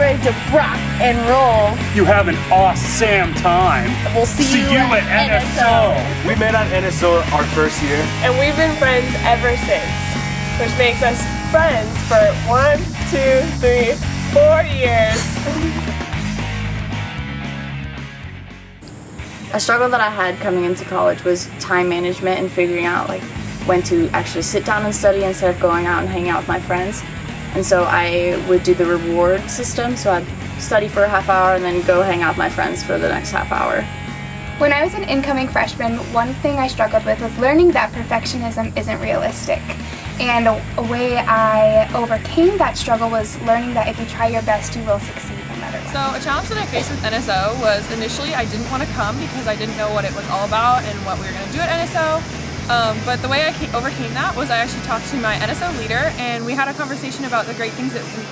ready to rock and roll. You have an awesome time. We'll see you at NSO. We met at NSO our first year. And we've been friends ever since, which makes us friends for 1, 2, 3, 4 years. A struggle that I had coming into college was time management and figuring out like when to actually sit down and study instead of going out and hanging out with my friends. And so I would do the reward system, so I'd study for a half hour and then go hang out with my friends for the next half hour. When I was an incoming freshman, one thing I struggled with was learning that perfectionism isn't realistic. And a way I overcame that struggle was learning that if you try your best, you will succeed no matter what. So a challenge that I faced with NSO was initially I didn't want to come because I didn't know what it was all about and what we were going to do at NSO. But the way I overcame that was I actually talked to my NSO leader and we had a conversation about the great things that we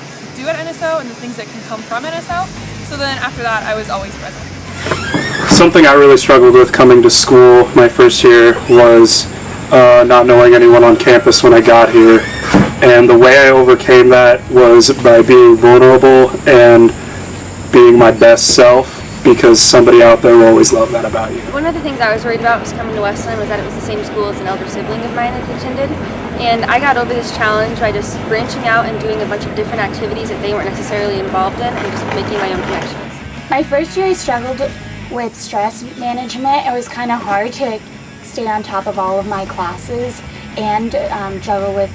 do at NSO and the things that can come from NSO. So then after that I was always present. Something I really struggled with coming to school my first year was not knowing anyone on campus when I got here. And the way I overcame that was by being vulnerable and being my best self, because somebody out there will always love that about you. One of the things I was worried about was coming to Westland was that it was the same school as an elder sibling of mine that attended. And I got over this challenge by just branching out and doing a bunch of different activities that they weren't necessarily involved in and just making my own connections. My first year I struggled with stress management. It was kind of hard to stay on top of all of my classes and juggle with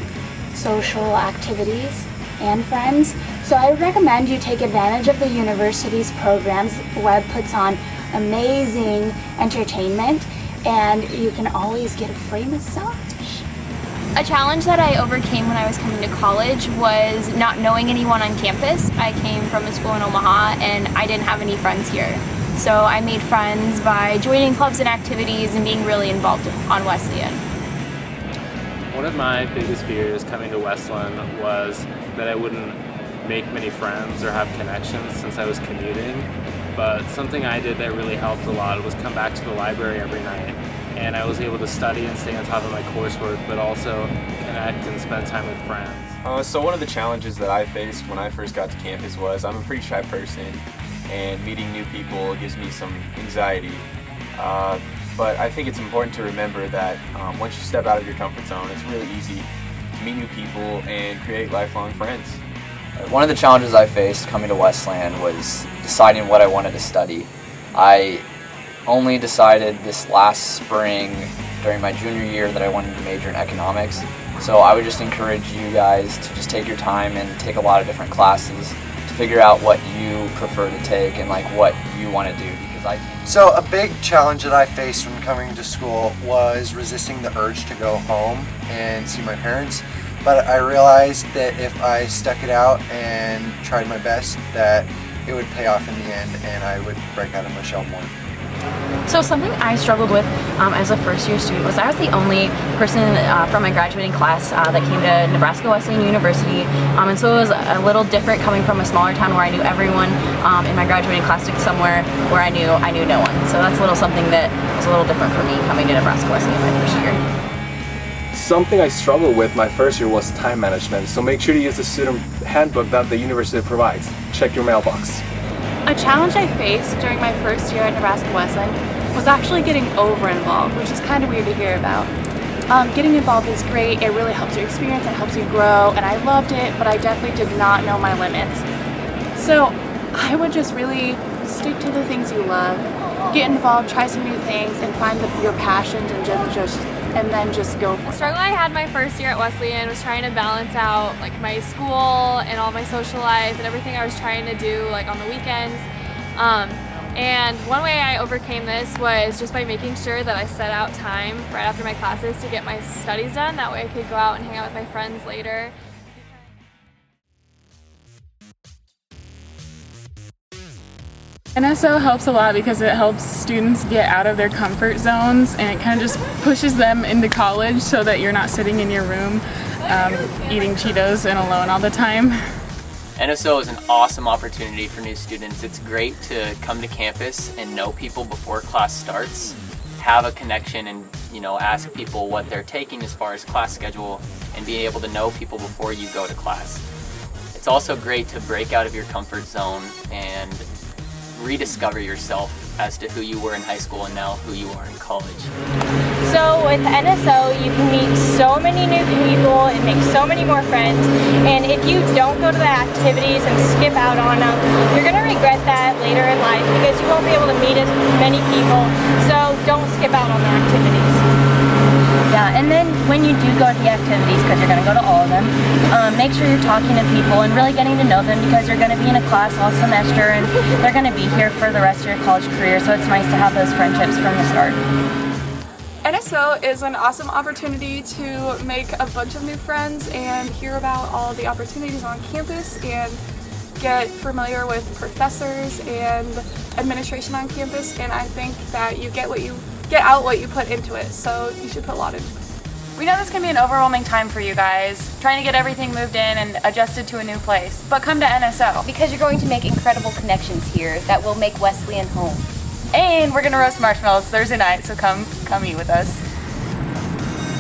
social activities and friends. So I recommend you take advantage of the university's programs. Webb puts on amazing entertainment and you can always get a free massage. A challenge that I overcame when I was coming to college was not knowing anyone on campus. I came from a school in Omaha and I didn't have any friends here. So I made friends by joining clubs and activities and being really involved on Wesleyan. One of my biggest fears coming to Westland was that I wouldn't make many friends or have connections since I was commuting. But something I did that really helped a lot was come back to the library every night. And I was able to study and stay on top of my coursework, but also connect and spend time with friends. So one of the challenges that I faced when I first got to campus was I'm a pretty shy person, and meeting new people gives me some anxiety. But I think it's important to remember that once you step out of your comfort zone, it's really easy to meet new people and create lifelong friends. One of the challenges I faced coming to Westland was deciding what I wanted to study. I only decided this last spring during my junior year that I wanted to major in economics. So I would just encourage you guys to just take your time and take a lot of different classes to figure out what you prefer to take and like what you want to do. So a big challenge that I faced when coming to school was resisting the urge to go home and see my parents. But I realized that if I stuck it out and tried my best, that it would pay off in the end and I would break out of my shell more. So something I struggled with as a first year student was I was the only person from my graduating class that came to Nebraska Wesleyan University, and so it was a little different coming from a smaller town where I knew everyone in my graduating class to somewhere where I knew no one. So that's a little something that was a little different for me coming to Nebraska Wesleyan my first year. Something I struggled with my first year was time management, so make sure to use the student handbook that the university provides. Check your mailbox. A challenge I faced during my first year at Nebraska Wesleyan was actually getting over-involved, which is kind of weird to hear about. Getting involved is great, it really helps your experience, it helps you grow, and I loved it, but I definitely did not know my limits. So I would just really stick to the things you love, get involved, try some new things, and find your passions and then just go for it. The struggle I had my first year at Wesleyan was trying to balance out like my school and all my social life and everything I was trying to do like on the weekends. And one way I overcame this was just by making sure that I set out time right after my classes to get my studies done. That way I could go out and hang out with my friends later. NSO helps a lot because it helps students get out of their comfort zones and it kind of just pushes them into college so that you're not sitting in your room eating Cheetos and alone all the time. NSO is an awesome opportunity for new students. It's great to come to campus and know people before class starts, have a connection and ask people what they're taking as far as class schedule and be able to know people before you go to class. it's also great to break out of your comfort zone and rediscover yourself as to who you were in high school and now who you are in college. So with NSO, you can meet so many new people and make so many more friends, and if you don't go to the activities and skip out on them, you're going to regret that later in life because you won't be able to meet as many people, so don't skip out on the activities. Yeah, and then when you do go to the activities, because you're going to go to all of them, make sure you're talking to people and really getting to know them because you're going to be in a class all semester and they're going to be here for the rest of your college career, so it's nice to have those friendships from the start. NSO is an awesome opportunity to make a bunch of new friends and hear about all the opportunities on campus and get familiar with professors and administration on campus, and I think that you get out what you put into it, so you should put a lot into it. We know this can be an overwhelming time for you guys, trying to get everything moved in and adjusted to a new place, but come to NSO. Because you're going to make incredible connections here that will make Wesleyan home. And we're gonna roast marshmallows Thursday night, so come eat with us.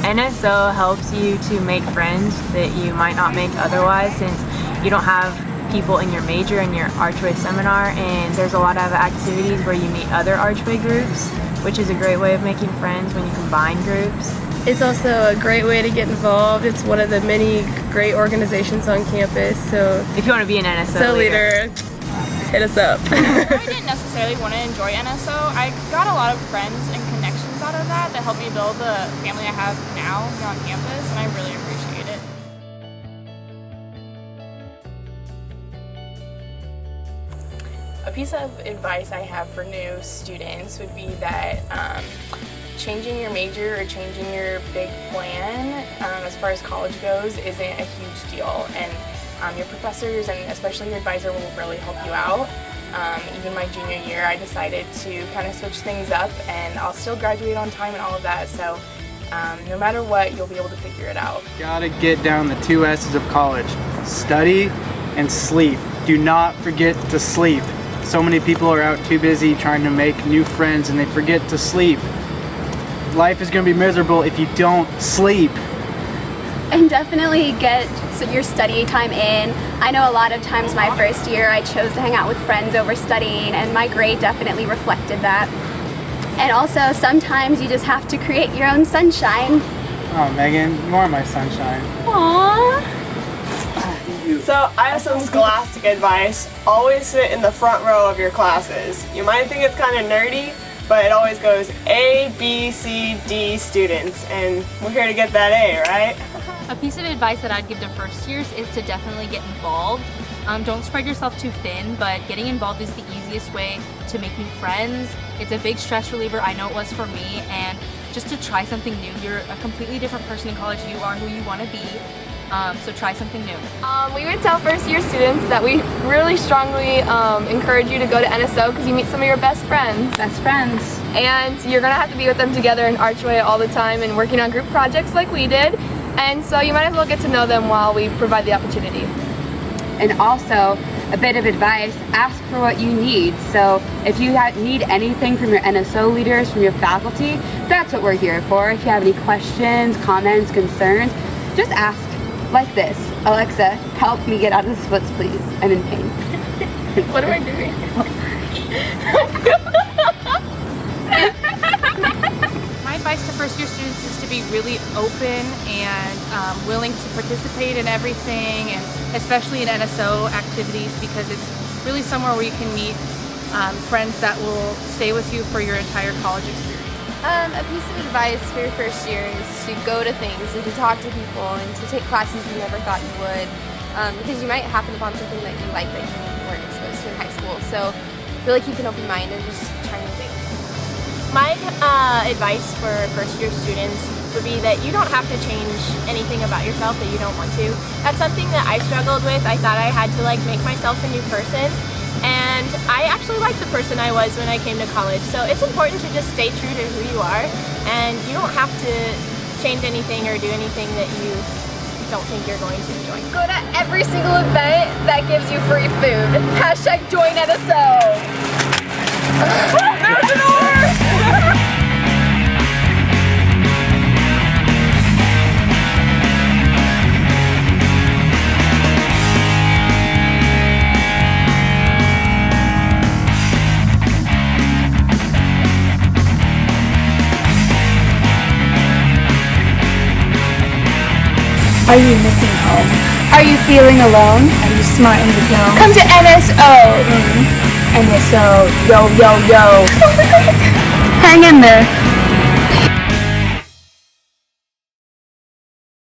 NSO helps you to make friends that you might not make otherwise, since you don't have people in your major in your Archway seminar, and there's a lot of activities where you meet other Archway groups, which is a great way of making friends when you combine groups. It's also a great way to get involved. It's one of the many great organizations on campus, so if you want to be an NSO leader, hit us up. I didn't necessarily want to enjoy NSO. I got a lot of friends and connections out of that helped me build the family I have now here on campus, and I really appreciate it. A piece of advice I have for new students would be that changing your major or changing your big plan as far as college goes isn't a huge deal, and your professors and especially your advisor will really help you out. Even my junior year, I decided to kind of switch things up, and I'll still graduate on time and all of that, so no matter what, you'll be able to figure it out. Gotta get down the 2 S's of college: study and sleep. Do not forget to sleep. So many people are out too busy trying to make new friends and they forget to sleep. Life is gonna be miserable if you don't sleep. And definitely get your study time in. I know a lot of times my first year I chose to hang out with friends over studying, and my grade definitely reflected that. And also sometimes you just have to create your own sunshine. Oh, Megan, you are my sunshine. Aww. So I have some scholastic advice. Always sit in the front row of your classes. You might think it's kind of nerdy, but it always goes A, B, C, D students, and we're here to get that A, right? A piece of advice that I'd give to first years is to definitely get involved. Don't spread yourself too thin, but getting involved is the easiest way to make new friends. It's a big stress reliever. I know it was for me, and just to try something new. You're a completely different person in college. You are who you want to be. So try something new. We would tell first year students that we really strongly encourage you to go to NSO because you meet some of your best friends. And you're going to have to be with them together in Archway all the time and working on group projects like we did. And so you might as well get to know them while we provide the opportunity. And also, a bit of advice, ask for what you need. So if you need anything from your NSO leaders, from your faculty, that's what we're here for. If you have any questions, comments, concerns, just ask. Like this: Alexa, help me get out of this splits, please. I'm in pain. What am I doing? My advice to first year students is to be really open and willing to participate in everything, and especially in NSO activities, because it's really somewhere where you can meet friends that will stay with you for your entire college experience. A piece of advice for your first year is to go to things and to talk to people and to take classes you never thought you would, because you might happen upon something that you like that you weren't exposed to in high school. So really keep an open mind and just try new things. My advice for first year students would be that you don't have to change anything about yourself that you don't want to. That's something that I struggled with. I thought I had to make myself a new person. And I actually like the person I was when I came to college. So it's important to just stay true to who you are, and you don't have to change anything or do anything that you don't think you're going to enjoy. Go to every single event that gives you free food. Hashtag join NSO. There's an oar! Are you missing home? Are you feeling alone? Are you smart in the dome? Come to NSO! NSO, yo, yo, yo. Hang in there.